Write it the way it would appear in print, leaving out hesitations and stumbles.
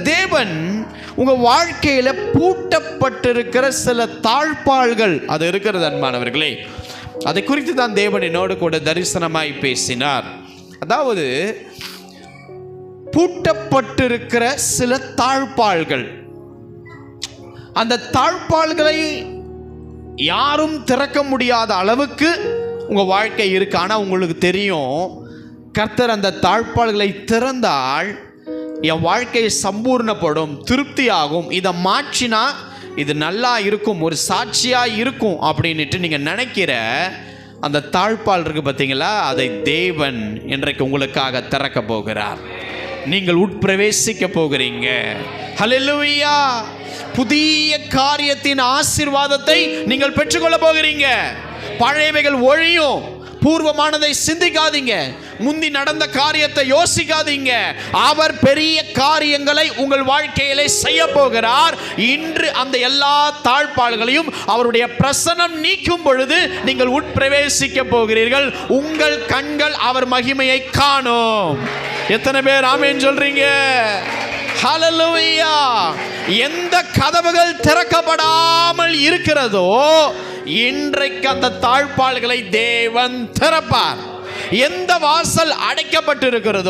தேவன் உங்க வாழ்க்கையில பூட்டப்பட்டிருக்கிற சில தாழ்பாள்கள் அது இருக்கிறது அன்பானவர்களே. அதை குறித்து தான் தேவன் என்னோடு கூட தரிசனமாய் பேசினார். அதாவது பூட்டப்பட்டிருக்கிற சில தாழ்பாள்கள், அந்த தாழ்பாள்களை யாரும் திறக்க முடியாத அளவுக்கு உங்க வாழ்க்கை இருக்கு. ஆனா உங்களுக்கு தெரியும், கர்த்தர் அந்த தாழ்பாள்களை திறந்தால் என் வாழ்க்கை சம்பூர்ணப்படும், திருப்தியாகும், இதை மாற்றினா இது நல்லா இருக்கும், ஒரு சாட்சியா இருக்கும் அப்படின்ட்டு நீங்க நினைக்கிற அந்த தாழ்பால் இருக்கு பார்த்தீங்களா, அதை தேவன் இன்றைக்கு உங்களுக்காக திறக்க போகிறார். நீங்கள் உட்பிரவேசிக்க போகிறீங்க. ஹல்லேலூயா! புதிய காரியத்தின் ஆசீர்வாதத்தை நீங்கள் பெற்றுக்கொள்ள போகிறீங்க. பழையவைகள் ஒழியும். பூர்வமானதை சிந்திக்காதீங்க. முந்தி நடந்த காரியத்தை யோசிக்காதீங்க. அவர் பெரிய காரியங்களை உங்கள் வாழ்க்கையிலே செய்ய போகிறார். இன்று அந்த எல்லா தாழ்பாள்களையும் அவருடைய பிரசன்னம் நீக்கும் பொழுது நீங்கள் உட்பிரவேசிக்க போகிறீர்கள். உங்கள் கண்கள் அவர் மகிமையை காணும். எத்தனை பேர் ஆமென் சொல்றீங்க? ஹல்லேலூயா! எந்த கதவுகள் திறக்கப்படாமல் இருக்கிறதோ இன்றைக்கு அந்த தாழ்பாள்களை தேவன் திறப்பார். எந்த வாசல் அடைக்கப்பட்டிருக்கிறதோ